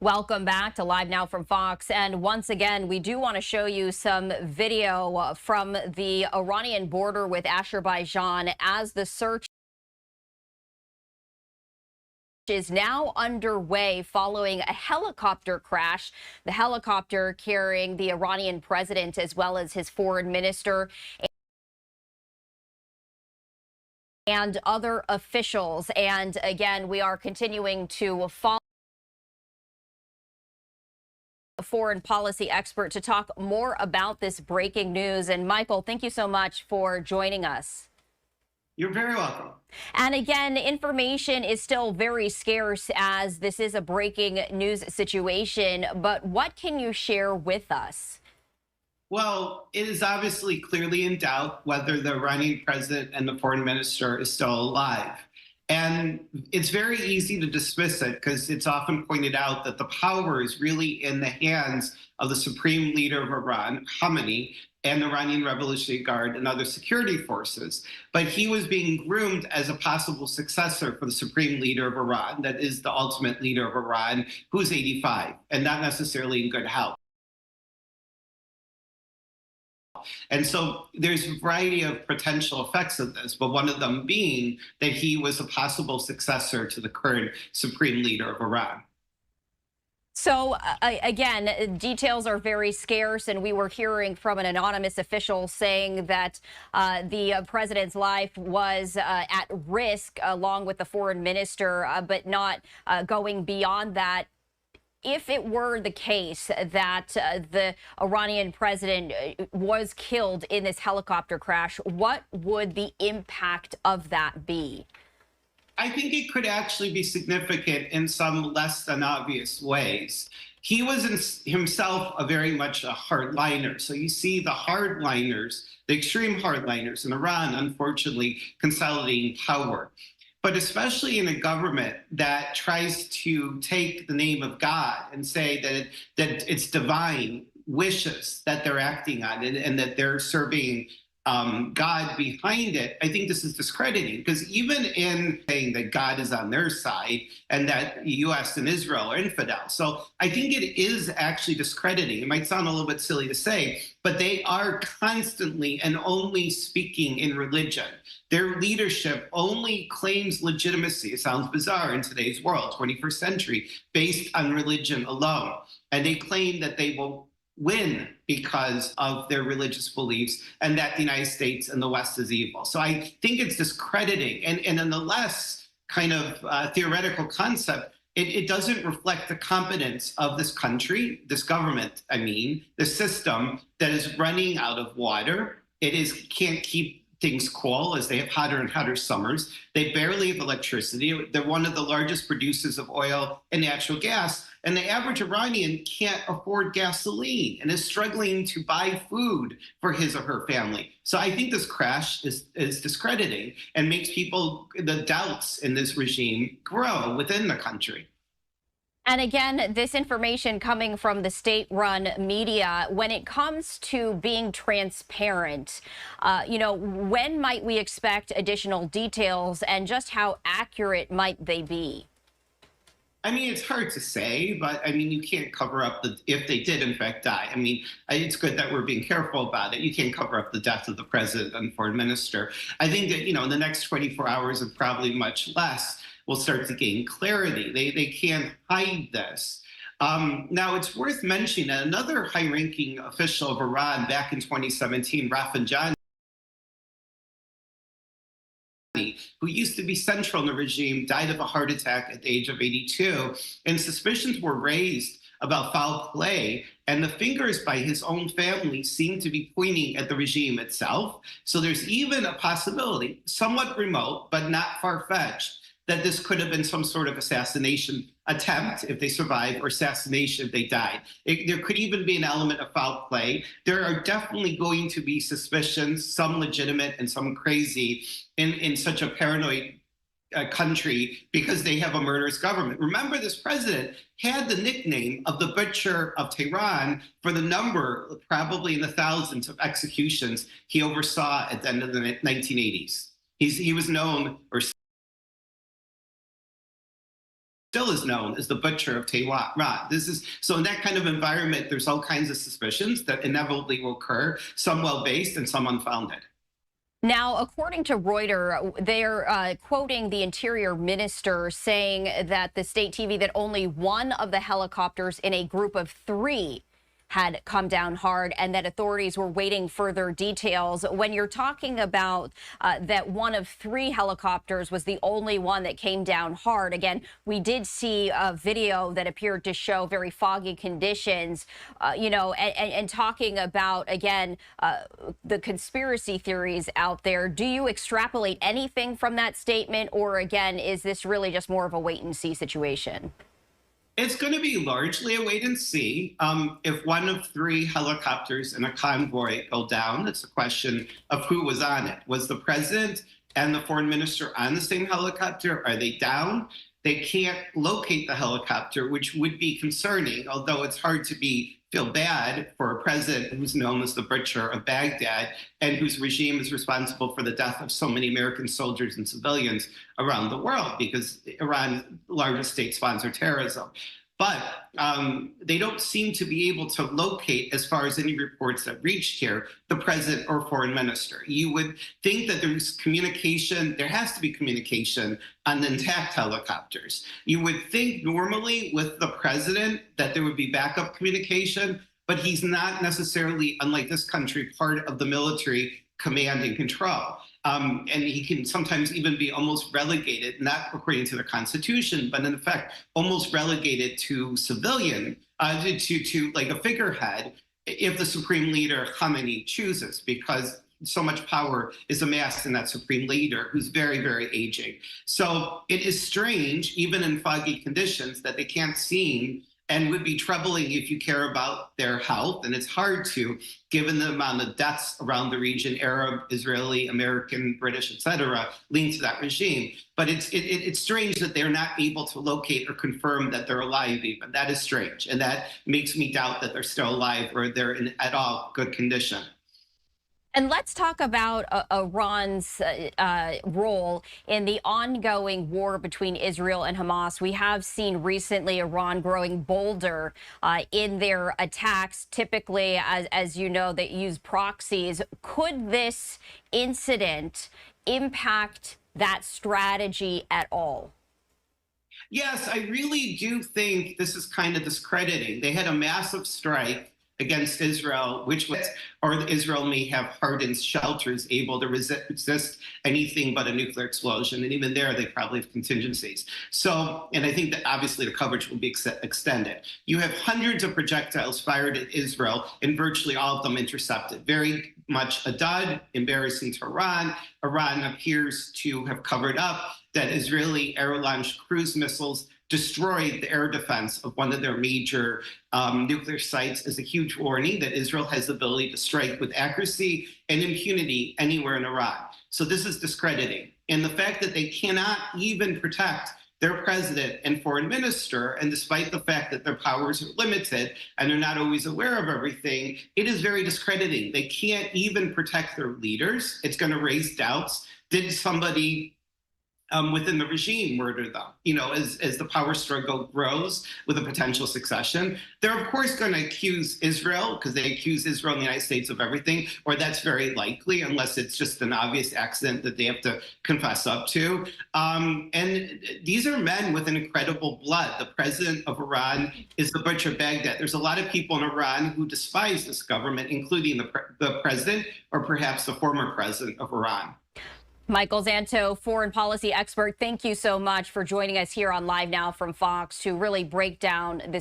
Welcome back to Live Now from Fox. And once again, we do want to show you some video from the Iranian border with Azerbaijan as the search is now underway following a helicopter crash. The helicopter carrying the Iranian president as well as his foreign minister and other officials. And again, we are continuing to follow foreign policy expert to talk more about this breaking news. And Michael, thank you so much for joining us. You're very welcome. And again, information is still very scarce as this is a breaking news situation. But what can you share with us? Well, it is obviously clearly in doubt whether the Iranian president and the foreign minister is still alive. And it's very easy to dismiss it because it's often pointed out that the power is really in the hands of the supreme leader of Iran, Khamenei, and the Iranian Revolutionary Guard and other security forces. But he was being groomed as a possible successor for the supreme leader of Iran, that is the ultimate leader of Iran, who's 85 and not necessarily in good health. And so there's a variety of potential effects of this, but one of them being that he was a possible successor to the current supreme leader of Iran. So, again, details are very scarce, and we were hearing from an anonymous official saying that the president's life was at risk along with the foreign minister, but not going beyond that. If it were the case that the Iranian president was killed in this helicopter crash, what would the impact of that be? I think it could actually be significant in some less than obvious ways. He was himself a very much a hardliner. So you see the hardliners, the extreme hardliners in Iran, unfortunately, consolidating power. But especially in a government that tries to take the name of God and say that it's divine wishes that they're acting on and that they're serving God behind it, I think this is discrediting, because even in saying that God is on their side and that the U.S. and Israel are infidels. So I think it is actually discrediting. It might sound a little bit silly to say, but they are constantly and only speaking in religion. Their leadership only claims legitimacy. It sounds bizarre in today's world, 21st century, based on religion alone. And they claim that they will win because of their religious beliefs and that the United States and the West is evil. So I think it's discrediting. And in the less kind of theoretical concept, it doesn't reflect the competence of this country, this government, the system that is running out of water. Can't keep things cool as they have hotter and hotter summers. They barely have electricity. They're one of the largest producers of oil and natural gas. And the average Iranian can't afford gasoline and is struggling to buy food for his or her family. So I think this crash is discrediting and makes the doubts in this regime grow within the country. And again, this information coming from the state-run media, when it comes to being transparent, when might we expect additional details and just how accurate might they be? It's hard to say, but you can't cover up if they did in fact die. It's good that we're being careful about it. You can't cover up the death of the president and foreign minister. I think that, in the next 24 hours and probably much less, we'll start to gain clarity. They can't hide this. Now, it's worth mentioning that another high-ranking official of Iran back in 2017, Rafsanjani, who used to be central in the regime, died of a heart attack at the age of 82, and suspicions were raised about foul play, and the fingers by his own family seem to be pointing at the regime itself. So there's even a possibility, somewhat remote, but not far-fetched, that this could have been some sort of assassination attempt if they survived, or assassination if they died. There could even be an element of foul play. There are definitely going to be suspicions, some legitimate and some crazy, in such a paranoid country because they have a murderous government. Remember, this president had the nickname of the Butcher of Tehran for the number, probably in the thousands, of executions he oversaw at the end of the 1980s. He was known, or still is known as the butcher of Tehran. This is so in that kind of environment, there's all kinds of suspicions that inevitably will occur, some well-based and some unfounded. Now, according to Reuters, they're quoting the interior minister saying that the state TV that only one of the helicopters in a group of three had come down hard and that authorities were waiting further details. When you're talking about that one of three helicopters was the only one that came down hard, again, we did see a video that appeared to show very foggy conditions, and talking about, again, the conspiracy theories out there. Do you extrapolate anything from that statement, or again, is this really just more of a wait and see situation? It's going to be largely a wait and see. If one of three helicopters in a convoy go down, it's a question of who was on it. Was the president and the foreign minister on the same helicopter? Are they down? They can't locate the helicopter, which would be concerning, although it's hard to feel bad for a president who's known as the butcher of Baghdad and whose regime is responsible for the death of so many American soldiers and civilians around the world, because Iran, the largest state sponsor terrorism. But they don't seem to be able to locate, as far as any reports that reached here, the president or foreign minister. You would think that there's communication, there has to be communication on the intact helicopters. You would think normally with the president that there would be backup communication, but he's not necessarily, unlike this country, part of the military command and control. And he can sometimes even be almost relegated, not according to the Constitution, but in effect, almost relegated to civilian, to like a figurehead, if the supreme leader Khamenei chooses, because so much power is amassed in that supreme leader who's very, very aging. So it is strange, even in foggy conditions, that they can't see, and would be troubling if you care about their health. And it's hard to, given the amount of deaths around the region, Arab, Israeli, American, British, et cetera, linked to that regime. But it's strange that they're not able to locate or confirm that they're alive even. That is strange. And that makes me doubt that they're still alive or they're in at all good condition. And let's talk about Iran's role in the ongoing war between Israel and Hamas. We have seen recently Iran growing bolder in their attacks. Typically, as you know, they use proxies. Could this incident impact that strategy at all? Yes, I really do think this is kind of discrediting. They had a massive strike against Israel, or Israel may have hardened shelters able to resist anything but a nuclear explosion. And even there, they probably have contingencies. So, and I think that obviously the coverage will be extended. You have hundreds of projectiles fired at Israel, and virtually all of them intercepted. Very much a dud, embarrassing to Iran. Iran appears to have covered up that Israeli air-launched cruise missiles destroyed the air defense of one of their major nuclear sites, as a huge warning that Israel has the ability to strike with accuracy and impunity anywhere in Iran. So this is discrediting. And the fact that they cannot even protect their president and foreign minister, and despite the fact that their powers are limited and they're not always aware of everything, it is very discrediting. They can't even protect their leaders. It's going to raise doubts. Did somebody within the regime murder them, as the power struggle grows with a potential succession? They're, of course, going to accuse Israel, because they accuse Israel and the United States of everything, or that's very likely, unless it's just an obvious accident that they have to confess up to. And these are men with an incredible blood. The president of Iran is the butcher of Baghdad. There's a lot of people in Iran who despise this government, including the president, or perhaps the former president of Iran. Michael Zanto, foreign policy expert, thank you so much for joining us here on Live Now from Fox to really break down this.